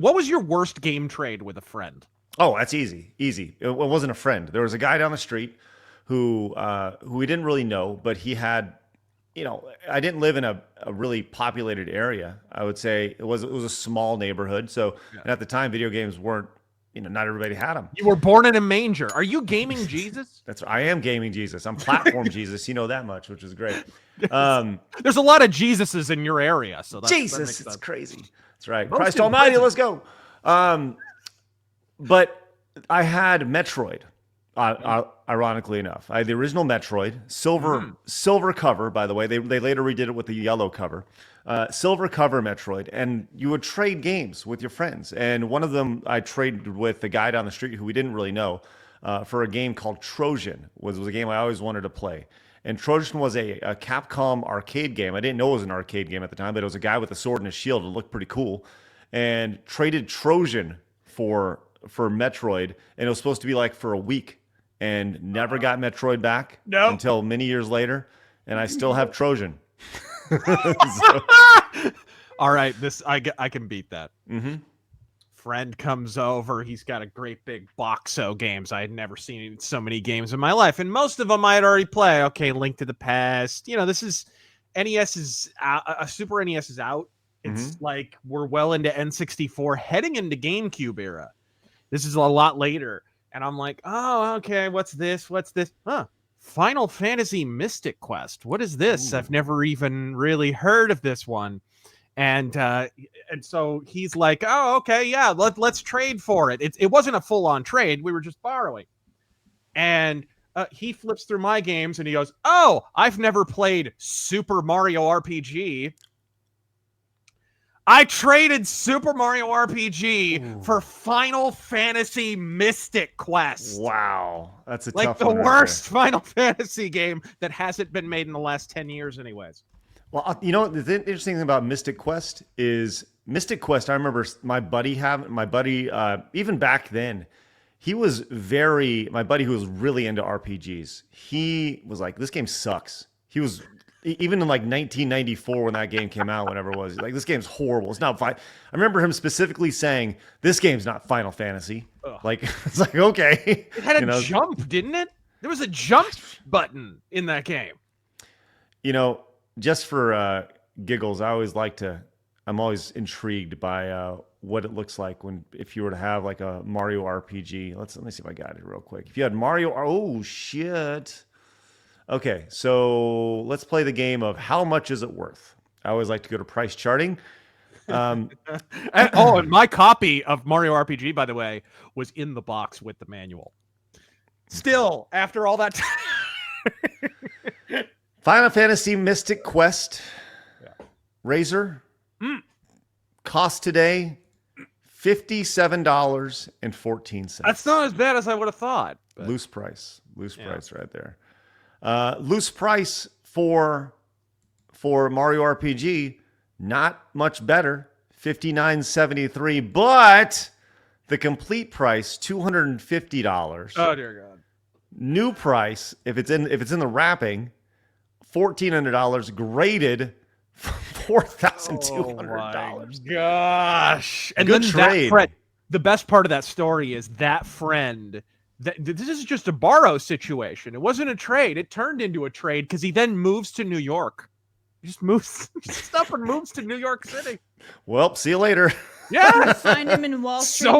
What was your worst game trade with a friend? Oh, that's easy. Easy. It wasn't a friend. There was a guy down the street who we didn't really know, but he had, I didn't live in a really populated area. I would say it was a small neighborhood. So, Yeah. and at the time, video games weren't, not everybody had them. You were born in a manger. Are you gaming Jesus? I am gaming Jesus. I'm platform Jesus. You know that much, which is great. There's a lot of Jesuses in your area, so that Jesus, makes it's sense. crazy. That's right. Most Christ in Almighty, prison. let's go. But I had Metroid. Ironically enough, I had the original Metroid, silver cover. By the way, they later redid it with the yellow cover, silver cover Metroid, and you would trade games with your friends. And one of them I traded with the guy down the street who we didn't really know for a game called Trojan. Was a game I always wanted to play. And Trojan was a Capcom arcade game. I didn't know it was an arcade game at the time, but it was a guy with a sword and a shield. It looked pretty cool. And traded Trojan for Metroid, and it was supposed to be like for a week, and never got Metroid back until many years later, and I still have Trojan. So, All right, I can beat that. mm-hmm. Friend comes over. He's got a great big box of games. I had never seen so many games in my life, and most of them I had already played. Okay, Link to the Past. This is NES is out, Super NES is out. It's like we're well into N64, heading into GameCube era. This is a lot later. And I'm like, oh, okay, what's this? What's this? Huh. Final Fantasy Mystic Quest. What is this? Ooh. I've never even really heard of this one. And so he's like, oh, okay, yeah, let's trade for it. It wasn't a full-on trade. We were just borrowing. And he flips through my games and he goes, oh, I've never played Super Mario RPG. I traded Super Mario RPG for Final Fantasy Mystic Quest. Wow, that's a like tough the one worst Final Fantasy game that hasn't been made in the last 10 years anyways. Well, the interesting thing about Mystic Quest is Mystic Quest. I remember my buddy even back then, my buddy who was really into RPGs. He was like, this game sucks. He was even in like 1994 when that game came out, whenever it was, like, this game's horrible. It's not fine. I remember him specifically saying, this game's not Final Fantasy. Ugh. Like, it's like, okay. It had a jump, didn't it? There was a jump button in that game. Just for giggles, I'm always intrigued by what it looks like if you were to have like a Mario RPG. Let me see if I got it real quick. If you had Mario, oh shit. Okay, so let's play the game of how much is it worth? I always like to go to price charting. And my copy of Mario RPG, by the way, was in the box with the manual. Still, after all that time. Final Fantasy Mystic Quest. Yeah. Razor. Cost today $57.14. That's not as bad as I would have thought. But loose price right there. Loose price for Mario RPG, not much better, $59.73, but the complete price $250. Oh dear God! New price, if it's in the wrapping, $1,400, graded $4,200. Gosh! And good then trade. The best part of that story is that friend. This is just a borrow situation. It wasn't a trade. It turned into a trade because he then moves to New York. He just moves stuff and moves to New York City. Well, see you later. Yeah, find him in Wall Street.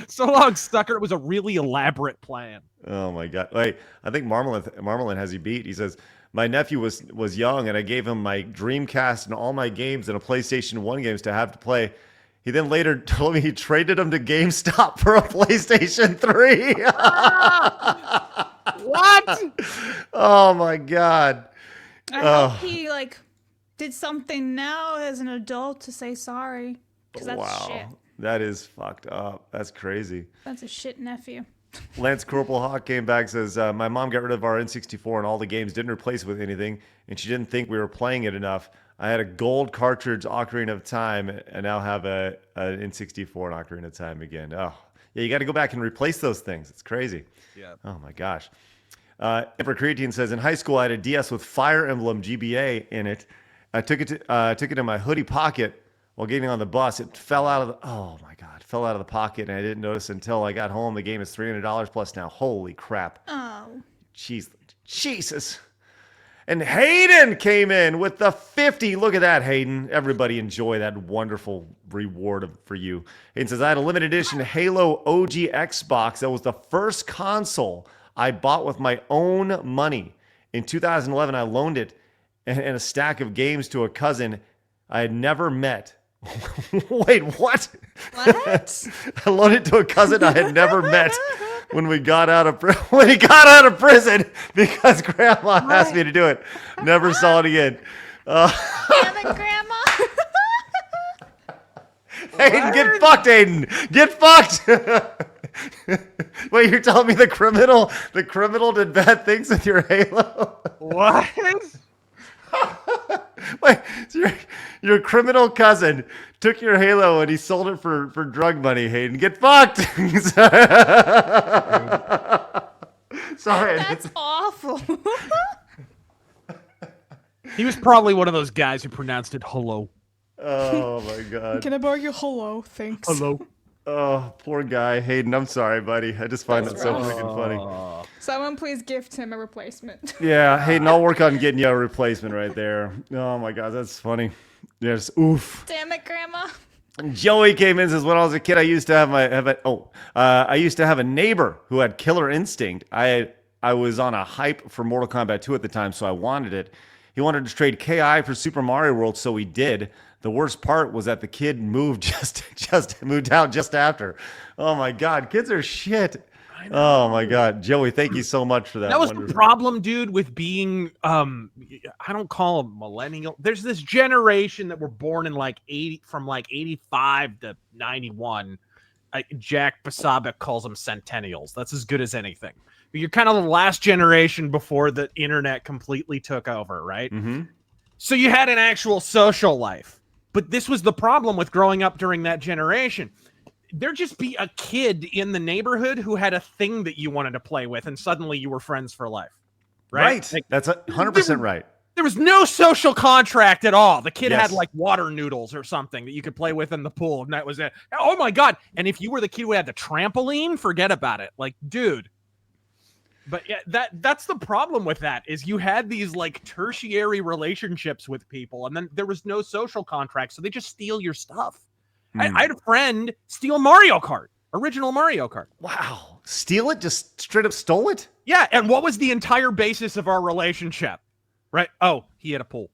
So long, sucker. It was a really elaborate plan. Oh my God! Wait, I think Marmalin has you beat. He says, my nephew was young, and I gave him my Dreamcast and all my games and a PlayStation 1 games to have to play. He then later told me he traded them to GameStop for a PlayStation 3. What? Oh my God! I hope he did something now as an adult to say sorry. Because that's shit. That is fucked up. That's crazy. That's a shit nephew. Lance Corporal Hawk came back, says, my mom got rid of our N64 and all the games, didn't replace it with anything, and she didn't think we were playing it enough. I had a gold cartridge Ocarina of Time, and now have an N64 and Ocarina of Time again. Oh, yeah, you got to go back and replace those things. It's crazy. Yeah. Oh, my gosh. Emperor Creatine says, in high school, I had a DS with Fire Emblem GBA in it. I took it in my hoodie pocket while getting on the bus. It fell out of the fell out of the pocket, and I didn't notice until I got home. The game is $300 plus now. Holy crap. Oh. Jeez. Jesus. And Hayden came in with the 50. Look at that, Hayden. Everybody enjoy that wonderful reward for you. Hayden says, I had a limited edition Halo OG Xbox. That was the first console I bought with my own money. In 2011, I loaned it and a stack of games to a cousin I had never met. Wait, what? What? I loaned it to a cousin I had never met when he got out of prison because Grandma asked me to do it. Never saw it again. Damn it, Grandma. Hayden, get fucked, Hayden. Get fucked. Wait, you're telling me the criminal did bad things with your Halo? What? Wait, so your criminal cousin took your Halo and he sold it for drug money, Hayden. Get fucked. Sorry. That's awful. He was probably one of those guys who pronounced it hello. Oh my God. Can I borrow your hello? Thanks. Hello. Oh, poor guy. Hayden, I'm sorry, buddy. I just find that so freaking funny. Someone please gift him a replacement. Yeah, Hayden, I'll work on getting you a replacement right there. Oh my God, that's funny. Yes, oof. Damn it, Grandma. Joey came in and says, when I was a kid, I used to have a neighbor who had Killer Instinct. I was on a hype for Mortal Kombat 2 at the time, so I wanted it. He wanted to trade KI for Super Mario World, so he did. The worst part was that the kid moved moved out just after. Oh my God, kids are shit. Oh my God, Joey, thank you so much for that. That was the problem, dude, with being I don't call them millennial. There's this generation that were born in from 85 to 91. Jack Posobiec calls them centennials. That's as good as anything. But you're kind of the last generation before the internet completely took over, right? Mm-hmm. So you had an actual social life. But this was the problem with growing up during that generation. There'd just be a kid in the neighborhood who had a thing that you wanted to play with, and suddenly you were friends for life. Right? Like, that's 100% right. There was no social contract at all. The kid Yes. had water noodles or something that you could play with in the pool, and that was it. Oh my God. And if you were the kid who had the trampoline, forget about it. Dude. But yeah, that's the problem with that is you had these tertiary relationships with people, and then there was no social contract, so they just steal your stuff. I had a friend steal Mario Kart, original Mario Kart. Wow, steal it? Just straight up stole it? Yeah, and what was the entire basis of our relationship? Right? Oh, he had a pool.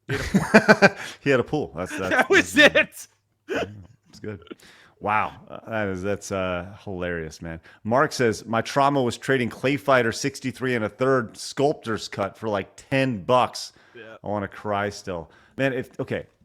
He had a pool. That was it. That's good. Wow, that's hilarious, man. Mark says my trauma was trading Clay Fighter 63 and a third sculptor's cut for $10. Yeah. I want to cry still, man.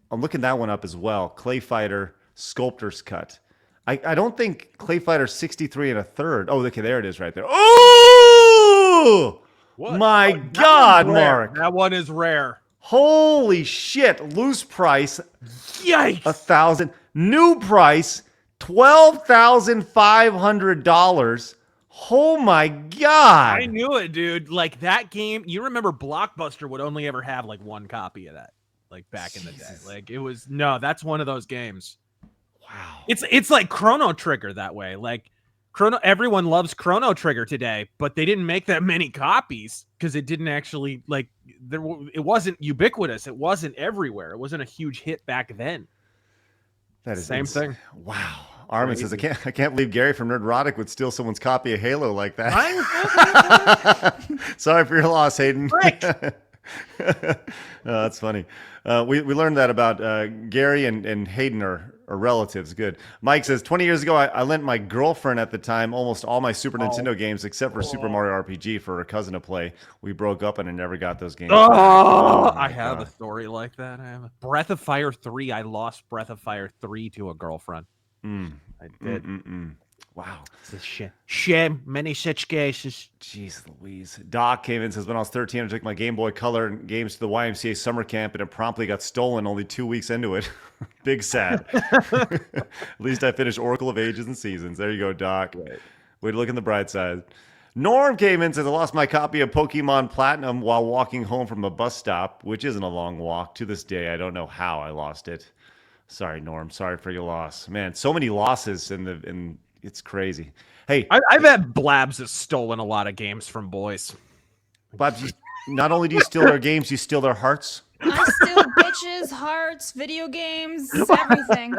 I'm looking that one up as well. Clay Fighter sculptor's cut. I don't think Clay Fighter 63 and a third. Oh, okay, there it is, right there. Oh, my God, Mark, that one is rare. Holy shit! Loose price, yikes, 1,000. New price. $12,500. Oh my God. I knew it, dude. That game, you remember Blockbuster would only ever have one copy of that. Back in the day. It was that's one of those games. Wow. It's like Chrono Trigger that way. Everyone loves Chrono Trigger today, but they didn't make that many copies because it didn't actually it wasn't ubiquitous. It wasn't everywhere. It wasn't a huge hit back then. That is same thing. Wow. Armin says, I can't believe Gary from Nerdrotic would steal someone's copy of Halo like that. Sorry for your loss, Hayden. That's funny. We learned that about Gary and Hayden are relatives. Good. Mike says, 20 years ago, I lent my girlfriend at the time almost all my Super Nintendo games except for Super Mario RPG for her cousin to play. We broke up and I never got those games. I have a story like that. I have Breath of Fire 3. I lost Breath of Fire 3 to a girlfriend. I did. Wow. It's a shame. Many such cases. Jeez Louise. Doc came in and says, when I was 13, I took my Game Boy Color games to the YMCA summer camp and it promptly got stolen only 2 weeks into it. Big sad. At least I finished Oracle of Ages and Seasons. There you go, Doc. Right. Way to look on the bright side. Norm came in and says, I lost my copy of Pokemon Platinum while walking home from a bus stop, which isn't a long walk. To this day, I don't know how I lost it. Sorry, Norm. Sorry for your loss, man. So many losses in it's crazy. Hey, I've had Blabs that's stolen a lot of games from boys. Blabs, not only do you steal their games, you steal their hearts. I steal bitches, hearts, video games, everything.